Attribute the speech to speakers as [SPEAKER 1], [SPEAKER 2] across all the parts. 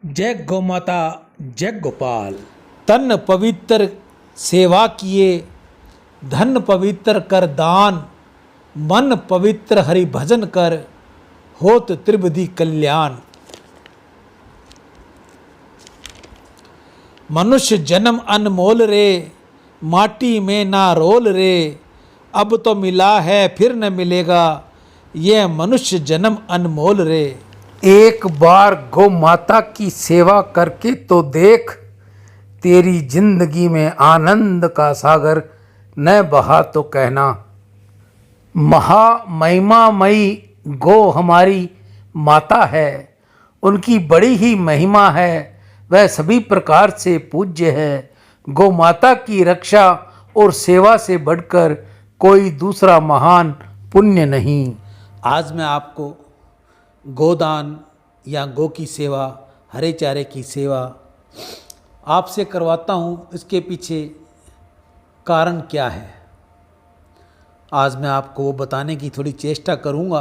[SPEAKER 1] जय गौ माता, जय गोपाल। तन पवित्र सेवा किए, धन पवित्र कर दान, मन पवित्र हरि भजन कर, होत त्रिविधि कल्याण। मनुष्य जन्म अनमोल रे, माटी में ना रोल रे, अब तो मिला है फिर न मिलेगा, यह मनुष्य जन्म अनमोल रे।
[SPEAKER 2] एक बार गौ माता की सेवा करके तो देख, तेरी जिंदगी में आनंद का सागर न बहा तो कहना। महिमामयी गौ हमारी माता है, उनकी बड़ी ही महिमा है, वह सभी प्रकार से पूज्य है। गौ माता की रक्षा और सेवा से बढ़कर कोई दूसरा महान पुण्य नहीं।
[SPEAKER 1] आज मैं आपको गोदान या गौ की सेवा, हरे चारे की सेवा आपसे करवाता हूँ। इसके पीछे कारण क्या है, आज मैं आपको वो बताने की थोड़ी चेष्टा करूँगा।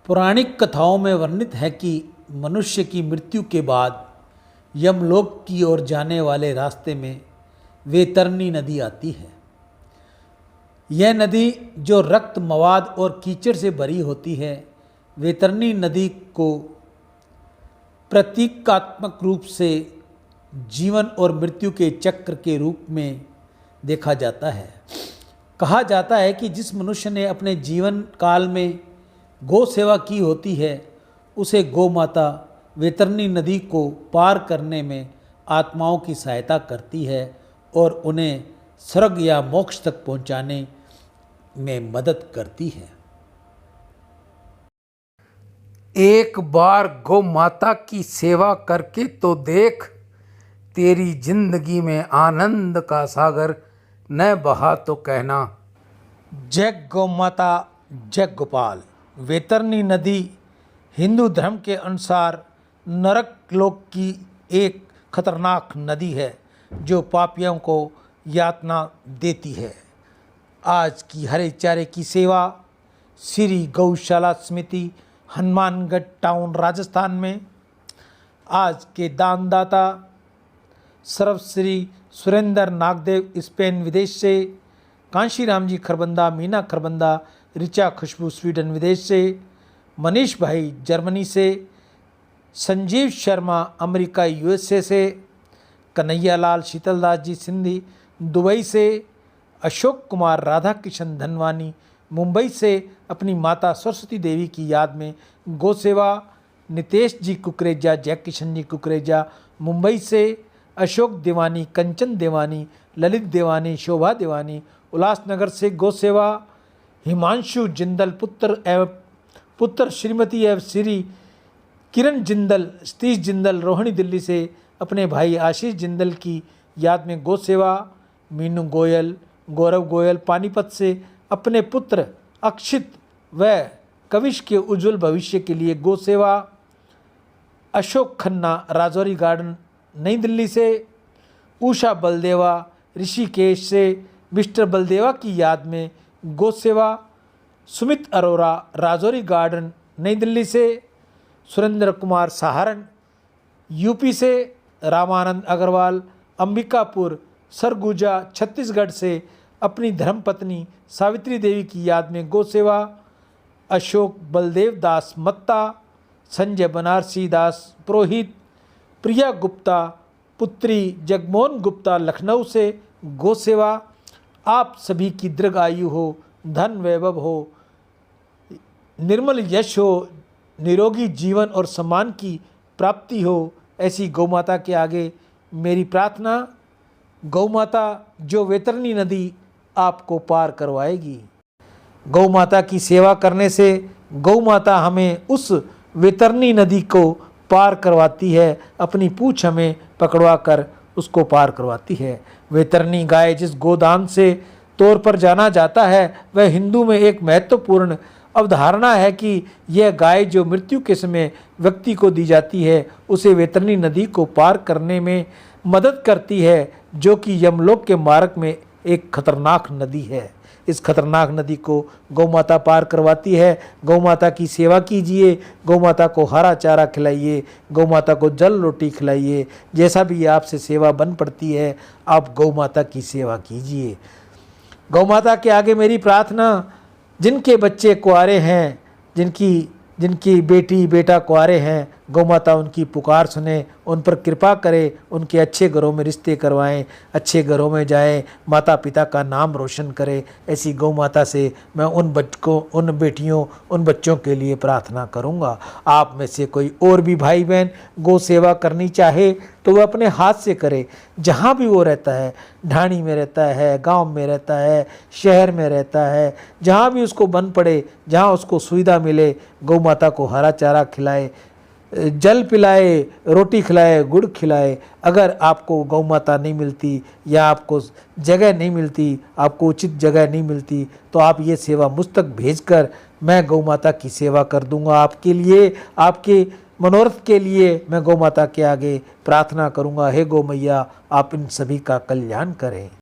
[SPEAKER 1] पौराणिक कथाओं में वर्णित है कि मनुष्य की मृत्यु के बाद यमलोक की ओर जाने वाले रास्ते में वैतरणी नदी आती है। यह नदी जो रक्त, मवाद और कीचड़ से भरी होती है, वैतरणी नदी को प्रतीकात्मक रूप से जीवन और मृत्यु के चक्र के रूप में देखा जाता है। कहा जाता है कि जिस मनुष्य ने अपने जीवन काल में गौ सेवा की होती है, उसे गौ माता वैतरणी नदी को पार करने में आत्माओं की सहायता करती है और उन्हें स्वर्ग या मोक्ष तक पहुंचाने में मदद करती है।
[SPEAKER 2] एक बार गौ माता की सेवा करके तो देख, तेरी जिंदगी में आनंद का सागर न बहा तो कहना।
[SPEAKER 1] जय गौ माता, जय गोपाल। वैतरणी नदी हिंदू धर्म के अनुसार नरक लोक की एक खतरनाक नदी है जो पापियों को यातना देती है। आज की हरे चारे की सेवा श्री गौशाला समिति, हनुमानगढ़ टाउन, राजस्थान में आज के दानदाता सर्वश्री सुरेंद्र नागदेव, स्पेन विदेश से, कांशीराम जी खरबंदा, मीना खरबंदा, ऋचा खुशबू स्वीडन विदेश से, मनीष भाई जर्मनी से, संजीव शर्मा अमेरिका यूएसए से, कन्हैया लाल शीतलदास जी सिंधी दुबई से, अशोक कुमार राधा किशन धनवानी मुंबई से अपनी माता सरस्वती देवी की याद में गौ सेवा, नितेश जी कुकरेजा, जय किशन जी कुकरेजा मुंबई से, अशोक देवानी, कंचन देवानी, ललित देवानी, शोभा देवानी उल्लासनगर से गौ सेवा, हिमांशु जिंदल पुत्र श्रीमती एवं श्री किरण जिंदल, सतीश जिंदल रोहिणी दिल्ली से अपने भाई आशीष जिंदल की याद में गौ सेवा, मीनू गोयल, गौरव गोयल पानीपत से अपने पुत्र अक्षित व कविश के उज्जवल भविष्य के लिए गौ सेवा, अशोक खन्ना राजौरी गार्डन नई दिल्ली से, उषा बलदेवा ऋषिकेश से मिस्टर बलदेवा की याद में गौ सेवा, सुमित अरोरा राजौरी गार्डन नई दिल्ली से, सुरेंद्र कुमार सहारण यूपी से, रामानंद अग्रवाल अंबिकापुर सरगुजा छत्तीसगढ़ से अपनी धर्मपत्नी सावित्री देवी की याद में गौ सेवा, अशोक बलदेव दास मत्ता, संजय बनारसी दास पुरोहित, प्रिया गुप्ता पुत्री जगमोहन गुप्ता लखनऊ से गौ सेवा। आप सभी की दीर्घ आयु हो, धन वैभव हो, निर्मल यश हो, निरोगी जीवन और सम्मान की प्राप्ति हो, ऐसी गौ माता के आगे मेरी प्रार्थना। गौ माता जो वैतरणी नदी आपको पार करवाएगी। गौ माता की सेवा करने से गौ माता हमें उस वैतरणी नदी को पार करवाती है, अपनी पूंछ हमें पकड़वा कर उसको पार करवाती है। वैतरणी गाय जिस गोदान से तौर पर जाना जाता है, वह हिंदू में एक महत्वपूर्ण अवधारणा है कि यह गाय जो मृत्यु के समय व्यक्ति को दी जाती है, उसे वैतरणी नदी को पार करने में मदद करती है, जो कि यमलोक के मार्ग में एक खतरनाक नदी है। इस खतरनाक नदी को गौ माता पार करवाती है। गौ माता की सेवा कीजिए, गौ माता को हरा चारा खिलाइए, गौ माता को जल रोटी खिलाइए। जैसा भी आपसे सेवा बन पड़ती है आप गौ माता की सेवा कीजिए। गौ माता के आगे मेरी प्रार्थना, जिनके बच्चे कुंवारे हैं, जिनकी बेटी बेटा कुंवारे हैं, गौ माता उनकी पुकार सुने, उन पर कृपा करे, उनके अच्छे घरों में रिश्ते करवाएं, अच्छे घरों में जाएं, माता पिता का नाम रोशन करें। ऐसी गौ माता से मैं उन बेटियों, उन बच्चों के लिए प्रार्थना करूंगा। आप में से कोई और भी भाई बहन गौ सेवा करनी चाहे तो वह अपने हाथ से करे। जहाँ भी वो रहता है, ढाणी में रहता है, गांव में रहता है, शहर में रहता है, जहाँ भी उसको बन पड़े, जहाँ उसको सुविधा मिले, गौ माता को हरा चारा खिलाए, जल पिलाए, रोटी खिलाए, गुड़ खिलाए। अगर आपको गौ माता नहीं मिलती या आपको जगह नहीं मिलती, आपको उचित जगह नहीं मिलती, तो आप ये सेवा मुझ तक भेजकर मैं गौ माता की सेवा कर दूंगा। आपके लिए, आपके मनोरथ के लिए मैं गौ माता के आगे प्रार्थना करूंगा। हे गौ मैया, आप इन सभी का कल्याण करें।